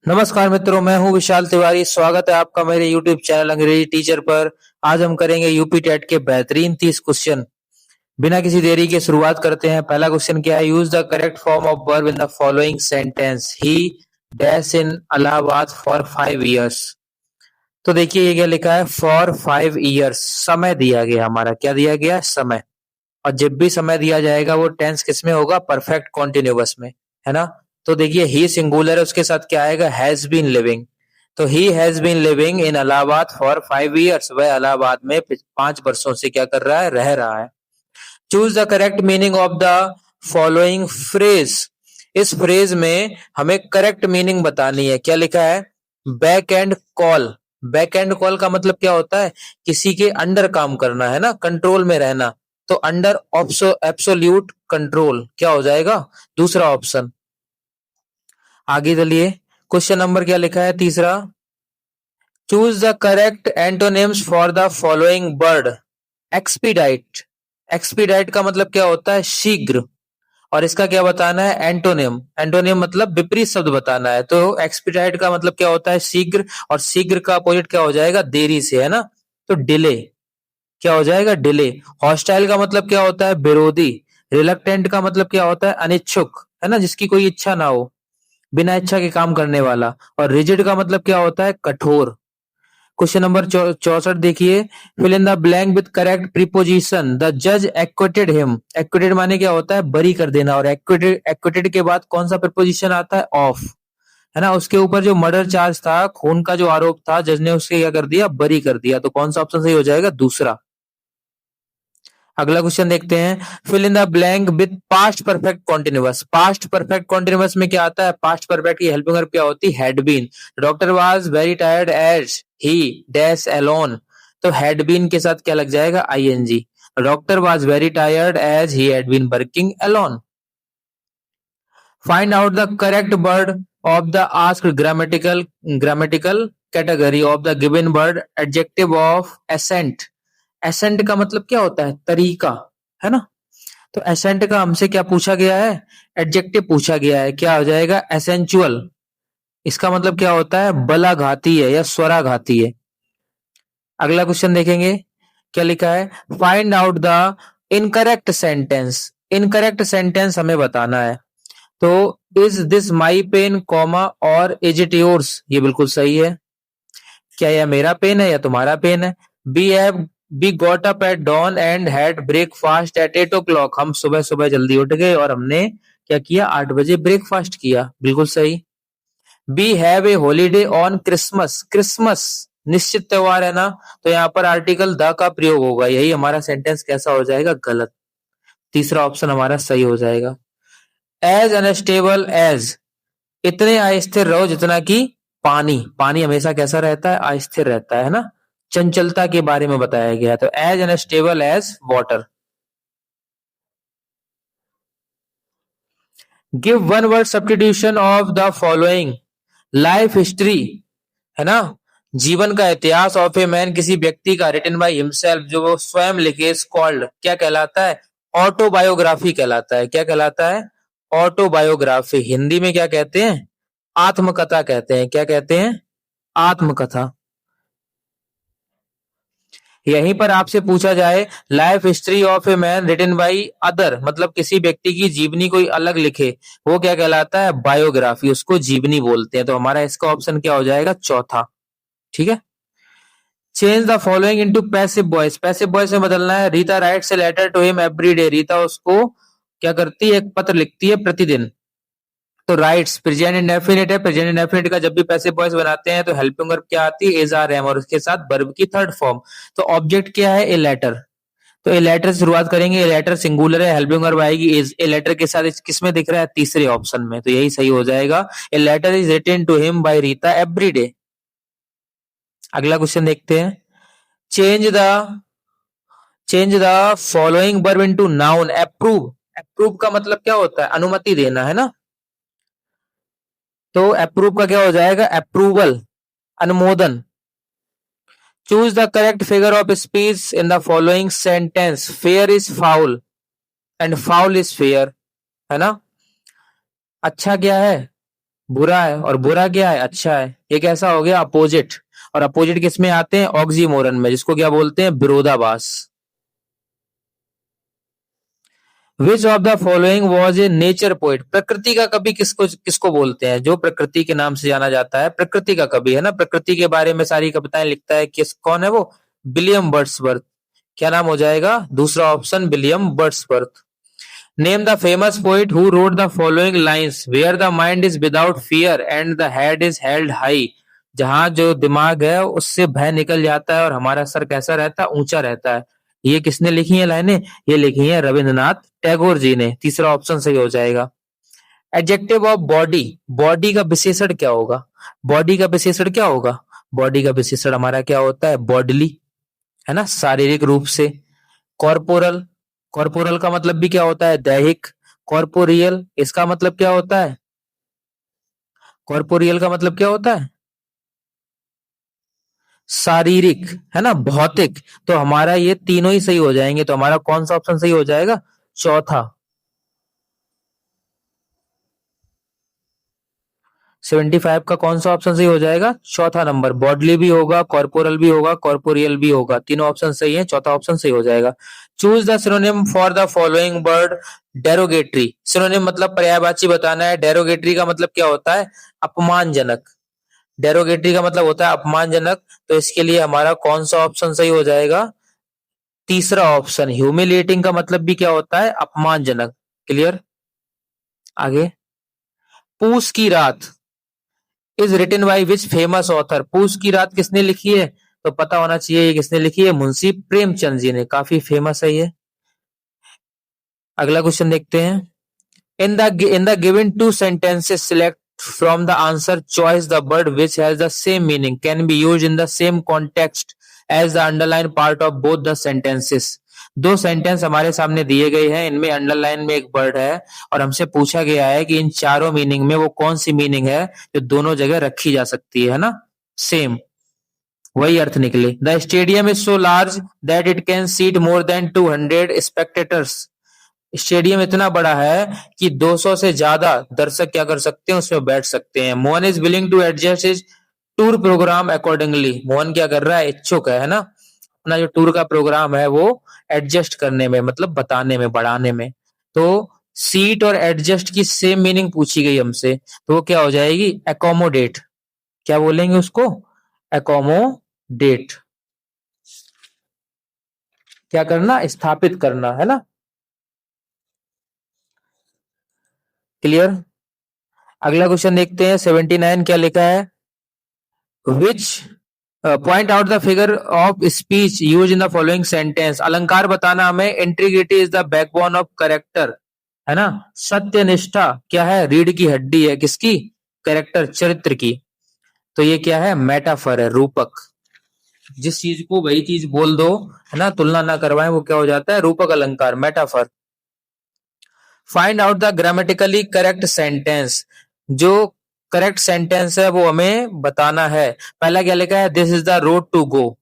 नमस्कार मित्रों, मैं हूं विशाल तिवारी। स्वागत है आपका मेरे YouTube चैनल अंग्रेजी टीचर पर। आज हम करेंगे यूपी टेट के बेहतरीन 30 क्वेश्चन। बिना किसी देरी के शुरुआत करते हैं। पहला क्वेश्चन क्या है? Use the correct form of verb in the following sentence. He dash in Allahabad for 5 years। तो देखिए ये क्या लिखा है, फॉर 5 years। समय दिया गया, हमारा क्या दिया गया? समय। और जब भी समय दिया जाएगा वो टेंस किस में होगा? परफेक्ट कॉन्टिन्यूअस में, है ना। तो देखिए ही सिंगुलर है, उसके साथ क्या आएगा? Has been living. तो he has been living in Allahabad for 5 years। वह इलाहाबाद में 5 वर्षों से क्या कर रहा है? रह रहा है। Choose the correct meaning of the following phrase. इस फ्रेज में हमें करेक्ट मीनिंग बतानी है। क्या लिखा है? Back and call. Back and call का मतलब क्या होता है? किसी के अंडर काम करना, है ना, कंट्रोल में रहना। तो अंडर एब्सोल्यूट कंट्रोल क्या हो जाएगा? दूसरा ऑप्शन। आगे चलिए, क्वेश्चन नंबर क्या लिखा है? तीसरा। Choose the correct antonyms for the following word. Expedite. Expedite का मतलब क्या होता है? शीघ्र। और इसका क्या बताना है? एंटोनिम। एंटोनिम मतलब विपरीत शब्द बताना है। तो एक्सपीडाइट का मतलब क्या होता है? शीघ्र। और शीघ्र का अपोजिट क्या हो जाएगा? देरी से, है ना। तो डिले क्या हो जाएगा? डिले। हॉस्टाइल का मतलब क्या होता है? विरोधी। रिलक्टेंट का मतलब क्या होता है? अनिच्छुक, है ना, जिसकी कोई इच्छा ना हो, बिना इच्छा के काम करने वाला। और रिजिड का मतलब क्या होता है? कठोर। क्वेश्चन नंबर 64 देखिए। Fill in the blank with correct preposition. The जज एक्विटेड हिम। एक्विटेड माने क्या होता है? बरी कर देना। और एक्विटेड एक्विटेड के बाद कौन सा प्रीपोजिशन आता है? ऑफ, है ना। उसके ऊपर जो मर्डर चार्ज था, खून का जो आरोप था, जज ने उसके क्या कर दिया? बरी कर दिया। तो कौन सा ऑप्शन सही हो जाएगा? दूसरा। अगला क्वेश्चन देखते हैं। Fill in the blank with past perfect continuous. Past perfect continuous में क्या आता है? पास्ट परफेक्ट की हेल्पिंग वर्ब क्या होती है? Had been. Doctor was very tired as he dash alone. तो हैड बीन के साथ क्या लग जाएगा? ING. Doctor was very tired as he had been working alone. Find out the correct word of the asked grammatical category of the given word adjective of accent. Accent का मतलब क्या होता है? तरीका, है ना। तो एसेंट का हमसे क्या पूछा गया है? एडजेक्टिव पूछा गया है। क्या हो जाएगा? एसेंचुअल। इसका मतलब क्या होता है? बलाघाती है या स्वराघाती है। अगला क्वेश्चन देखेंगे, क्या लिखा है? Find out the incorrect sentence. Incorrect sentence हमें बताना है। तो is this my pen comma और इज इट योर्स, ये बिल्कुल सही है। क्या यह मेरा पेन है या तुम्हारा पेन है? We got up at dawn and had breakfast at 8 o'clock। हम सुबह सुबह जल्दी उठ गए और हमने क्या किया? 8 बजे ब्रेकफास्ट किया। बिल्कुल सही। We have a holiday on Christmas. Christmas निश्चित त्योहार है ना। तो यहाँ पर आर्टिकल द का प्रयोग होगा। यही हमारा सेंटेंस कैसा हो जाएगा? गलत। तीसरा ऑप्शन हमारा सही हो जाएगा। As unstable as. इतने अस्थिर रहो जितना कि पानी। पानी हमेशा कैसा रहता है? अस्थिर रहता है ना। चंचलता के बारे में बताया गया है। तो as unstable as water. Give one word substitution of the following. Life history, है ना, जीवन का इतिहास ऑफ ए मैन, किसी व्यक्ति का, रिटन बाय हिमसेल्फ, जो वो स्वयं लिखे, कॉल्ड क्या कहलाता है? ऑटोबायोग्राफी कहलाता है। क्या कहलाता है? ऑटोबायोग्राफी। हिंदी में क्या कहते हैं? आत्मकथा कहते हैं। क्या कहते हैं? आत्मकथा। यहीं पर आपसे पूछा जाए life history of a man written by other, मतलब किसी व्यक्ति की जीवनी कोई अलग लिखे, वो क्या कहलाता है? बायोग्राफी। उसको जीवनी बोलते हैं। तो हमारा इसका ऑप्शन क्या हो जाएगा? चौथा। ठीक है। Change the following into passive voice. Passive voice में बदलना है। Rita writes a letter to him every day. Rita उसको क्या करती है? एक पत्र लिखती है प्रतिदिन। तो राइट्स प्रेजेंट इंडेफिनिट है। प्रेजेंट इंडेफिनिट का जब भी पैसिव वॉइस बनाते हैं तो हेल्पिंग वर्ब क्या आती है? इज आर एम, और उसके साथ वर्ब की थर्ड फॉर्म। तो ऑब्जेक्ट क्या है? A letter. तो ए लेटर से शुरुआत करेंगे। ए लेटर सिंगुलर है, हेल्पिंग वर्ब आएगी इज। ए लेटर के साथ किस में दिख रहा है? तीसरे ऑप्शन में। तो यही सही हो जाएगा। A letter is written to him by Rita every day. अगला क्वेश्चन देखते हैं। Change the change the following verb into noun. Approve. Approve का मतलब क्या होता है? अनुमति देना, है ना। तो अप्रूव का क्या हो जाएगा? अप्रूवल, अनुमोदन। Choose the correct figure of speech in the following sentence. Fair is foul and foul is fair, है ना। अच्छा क्या है? बुरा है, और बुरा क्या है, अच्छा है। ये कैसा हो गया, अपोजिट। और अपोजिट किस में आते हैं, ऑक्सीमोरन में, जिसको क्या बोलते हैं, विरोधाभास। विच of the following was a nature poet. प्रकृति का कवि किसको किसको बोलते हैं, जो प्रकृति के नाम से जाना जाता है, प्रकृति का कवि है ना, प्रकृति के बारे में सारी कविताएं लिखता है, किस कौन है वो, विलियम वर्ड्सवर्थ। क्या नाम हो जाएगा, दूसरा option William Wordsworth. Name the famous poet who wrote the following lines, where the mind is without fear and the head is held high. जहां जो दिमाग है उससे भय निकल जाता है और हमारा सर कैसा रहता है, ऊंचा रहता है। ये किसने लिखी है लाइनें, ये लिखी है रविंद्रनाथ टैगोर जी ने। तीसरा ऑप्शन सही हो जाएगा। एडजेक्टिव ऑफ बॉडी, बॉडी का विशेषण क्या होगा, बॉडी का विशेषण क्या होगा, बॉडी का विशेषण हमारा क्या होता है, बॉडली, है ना, शारीरिक रूप से। कॉर्पोरल, कॉर्पोरल का मतलब भी क्या होता है, दैहिक। कॉर्पोरियल, इसका मतलब क्या होता है, कॉर्पोरियल का मतलब क्या होता है, शारीरिक, है ना, भौतिक। तो हमारा ये तीनों ही सही हो जाएंगे, तो हमारा कौन सा ऑप्शन सही हो जाएगा, चौथा। 75 का कौन सा ऑप्शन सही हो जाएगा, चौथा नंबर। बॉडली भी होगा, कॉर्पोरल भी होगा, कॉर्पोरियल भी होगा, तीनों ऑप्शन सही है, चौथा ऑप्शन सही हो जाएगा। Choose the synonym for the following word. Derogatory, synonym मतलब पर्यायवाची बताना है। डेरोगेटरी का मतलब क्या होता है, अपमानजनक। डेरोगेटरी का मतलब होता है अपमानजनक। तो इसके लिए हमारा कौन सा ऑप्शन सही हो जाएगा, तीसरा ऑप्शन। ह्यूमिलिएटिंग का मतलब भी क्या होता है, अपमानजनक। क्लियर। आगे, Poos ki Raat is written by which famous author. Poos ki रात किसने लिखी है, तो पता होना चाहिए ये किसने लिखी है, मुंशी प्रेमचंद जी ने। काफी फेमस है ये। अगला क्वेश्चन देखते हैं। In the given two sentences, select from the answer choice the word which has the same meaning, can be used in the same context as the underlined part of both the sentences. दो sentence हमारे सामने दिए गए हैं, इनमें underline में एक word है और हमसे पूछा गया है कि इन चारों मीनिंग में वो कौन सी मीनिंग है जो दोनों जगह रखी जा सकती है ना, सेम वही अर्थ निकले। The stadium is so large that it can seat more than 200 spectators. Stadium इतना बड़ा है कि 200 से ज्यादा दर्शक क्या कर सकते हैं, उसमें बैठ सकते हैं। Mohan is willing to adjust his tour programme accordingly. Mohan क्या कर रहा है, इच्छुक है ना, अपना जो टूर का प्रोग्राम है वो एडजस्ट करने में, मतलब बताने में, बढ़ाने में। तो सीट और एडजस्ट की सेम मीनिंग पूछी गई हमसे, तो वो क्या हो जाएगी, एकोमोडेट। क्या बोलेंगे उसको, एकोमोडेट। क्या करना, स्थापित करना, है ना। क्लियर। अगला क्वेश्चन देखते हैं। 79 क्या लिखा है, which point out the figure of speech use in the following sentence. अलंकार बताना हमें। Integrity is the backbone of character, है ना। सत्यनिष्ठा क्या है, रीढ़ की हड्डी है, किसकी, करेक्टर, चरित्र की। तो ये क्या है, मेटाफर है, रूपक। जिस चीज को वही चीज बोल दो, है ना, तुलना ना करवाएं, वो क्या हो जाता है, रूपक अलंकार, metaphor. Find out the grammatically correct sentence. जो करेक्ट सेंटेंस है वो हमें बताना है। पहला क्या लिखा है, this is the road to go.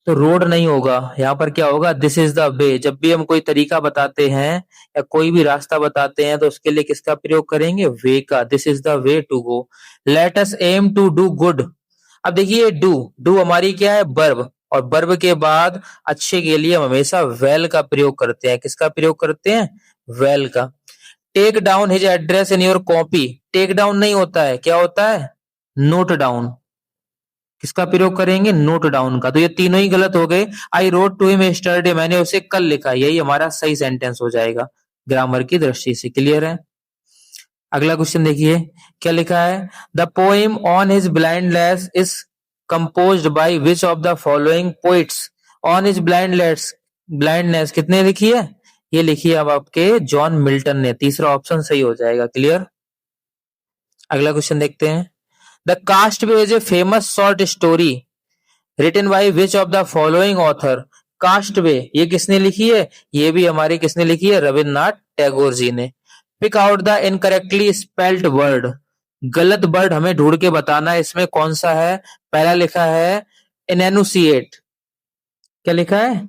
तो रोड नहीं होगा, यहाँ पर क्या होगा, दिस इज द वे। जब भी हम कोई तरीका बताते हैं या कोई भी रास्ता बताते हैं तो उसके लिए किसका प्रयोग करेंगे, वे का। This is the way to go. Let us aim to do good. अब देखिए, डू, डू हमारी क्या है, वर्ब। और वर्ब के बाद अच्छे के लिए हम हमेशा वेल का प्रयोग करते हैं। किसका प्रयोग करते हैं, वेल का। Take down his address in your copy. Take down नहीं होता है, क्या होता है, नोट डाउन। किसका प्रयोग करेंगे, नोट डाउन का। तो ये तीनों ही गलत हो गए। I wrote to him yesterday, मैंने उसे कल लिखा। यही हमारा सही सेंटेंस हो जाएगा ग्रामर की दृष्टि से। क्लियर है। अगला क्वेश्चन देखिए, क्या लिखा है, the poem on his blindness is composed bye which of the following poets. On his blindness, blindness कितने लिखी है, ये लिखी है अब आपके जॉन मिल्टन ने। तीसरा ऑप्शन सही हो जाएगा। क्लियर। अगला क्वेश्चन देखते हैं। The castaway is a famous short story written by which of the following author. Castaway ये किसने लिखी है, ये भी हमारी किसने लिखी है, रविन्द्रनाथ टैगोर जी ने। Pick out the incorrectly spelled word. गलत वर्ड हमें ढूंढ के बताना है, इसमें कौन सा है। पहला लिखा है एनेनुसिएट। क्या लिखा है,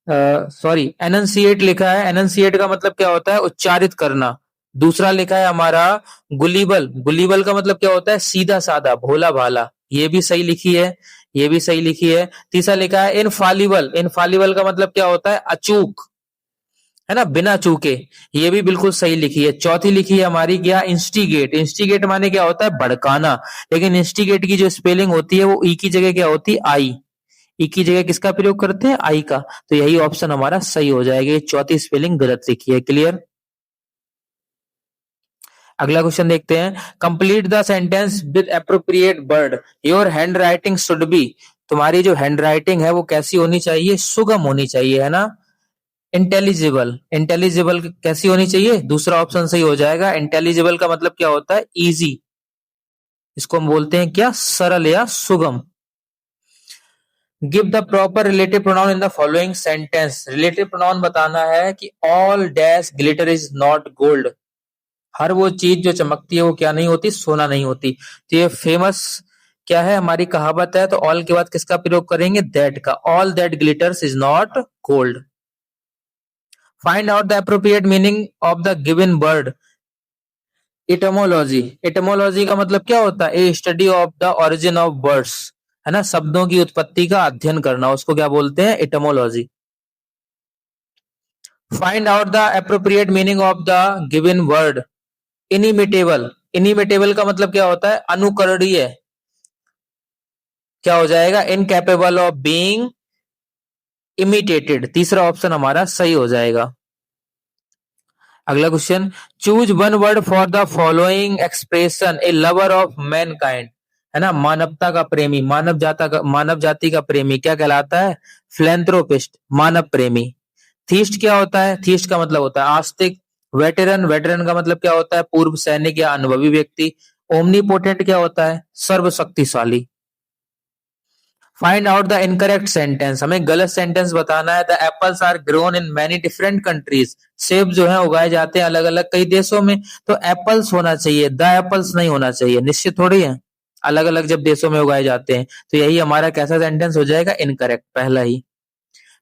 सॉरी, एनंसिएट लिखा है। एनंसिएट का मतलब क्या होता है, उच्चारित करना। दूसरा लिखा है हमारा गुलीबल, गुलीबल का मतलब क्या होता है, सीधा साधा, भोला भाला, ये भी सही लिखी है, ये भी सही लिखी है। तीसरा लिखा है इनफालिबल, इनफालिबल का मतलब क्या होता है, अचूक, है ना, बिना चूके, ये भी बिल्कुल सही लिखी है। चौथी लिखी है हमारी क्या, इंस्टिगेट, इंस्टिगेट माने क्या होता है, भड़काना, लेकिन इंस्टिगेट की जो स्पेलिंग होती है वो ई की जगह क्या होती है, आई, ई की जगह किसका प्रयोग करते हैं, आई का, तो यही ऑप्शन हमारा सही हो जाएगा, ये चौथी स्पेलिंग गलत लिखी है। क्लियर। अगला क्वेश्चन देखते हैं, complete the sentence with appropriate word, your hand writing should be, तुम्हारी जो हैंड राइटिंग है वो कैसी होनी चाहिए, सुगम होनी चाहिए, है ना। इंटेलिजिबल, इंटेलिजिबल कैसी होनी चाहिए, दूसरा ऑप्शन सही हो जाएगा। इंटेलिजिबल का मतलब क्या होता है, इजी, इसको हम बोलते हैं क्या, सरल या सुगम। Give the proper relative pronoun in the following sentence, relative pronoun बताना है कि all dash glitter is not gold, हर वो चीज जो चमकती है वो क्या नहीं होती, सोना नहीं होती। तो ये फेमस क्या है, हमारी कहावत है, तो ऑल के बाद किसका प्रयोग करेंगे, दैट का, all that glitters is not gold. Find out the appropriate meaning of the given word, etymology, etymology का मतलब क्या होता है, a study of the origin of words, है ना, शब्दों की उत्पत्ति का अध्ययन करना, उसको क्या बोलते हैं, etymology. Find out the appropriate meaning of the given word, inimitable, inimitable का मतलब क्या होता है, अनुकरणीय, क्या हो जाएगा, इनकैपेबल ऑफ बीइंग इमिटेटेड, तीसरा ऑप्शन हमारा सही हो जाएगा। अगला question, choose one word for the following expression, a lover of mankind, है ना, मानवता का प्रेमी, मानव जाति का प्रेमी क्या कहलाता है, फिलैंथ्रोपिस्ट, मानव प्रेमी। थीस्ट क्या होता है, थीस्ट का मतलब होता है आस्तिक। वेटेरन, वेटेरन का मतलब क्या होता है, पूर्व सैनिक या अनुभवी व्यक्ति। ओमनीपोटेंट क्या होता है, सर्वशक्तिशाली। Find out the incorrect sentence, हमें गलत सेंटेंस बताना है। The apples are grown in many different countries, सेब जो है उगाए जाते हैं अलग अलग कई देशों में, तो एप्पल्स होना चाहिए, द एप्पल्स नहीं होना चाहिए, निश्चित थोड़ी है, अलग अलग जब देशों में उगाए जाते हैं, तो यही हमारा कैसा सेंटेंस हो जाएगा, इनकरेक्ट, पहला ही।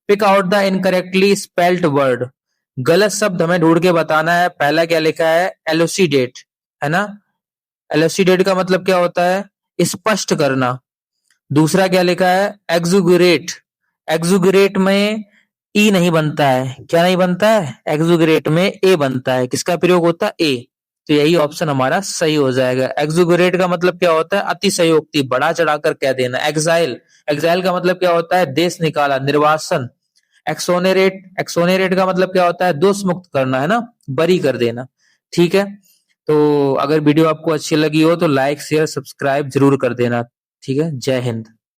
Pick out the incorrectly spelled word, गलत शब्द हमें ढूंढ के बताना है। पहला क्या लिखा है, एलोसिडेट, है ना, एलोसिडेट का मतलब क्या होता है, स्पष्ट करना। दूसरा क्या लिखा है, एक्सुगरेट, एक्सुगरेट में ई नहीं बनता है, क्या नहीं बनता है, एक्सुगरेट में ए बनता है, किसका प्रयोग होता है, ए, तो यही ऑप्शन हमारा सही हो जाएगा। एक्सुगरेट का मतलब क्या होता है, अतिशयोक्ति, बढ़ा चढ़ाकर कह देना। एक्साइल, एक्साइल का मतलब क्या होता है, देश निकाला, निर्वासन। एक्सोनेरेट, एक्सोनेरेट का मतलब क्या होता है, दोष मुक्त करना, है ना, बरी कर देना। ठीक है, तो अगर वीडियो आपको अच्छी लगी हो तो लाइक शेयर सब्सक्राइब जरूर कर देना। ठीक है, जय हिंद।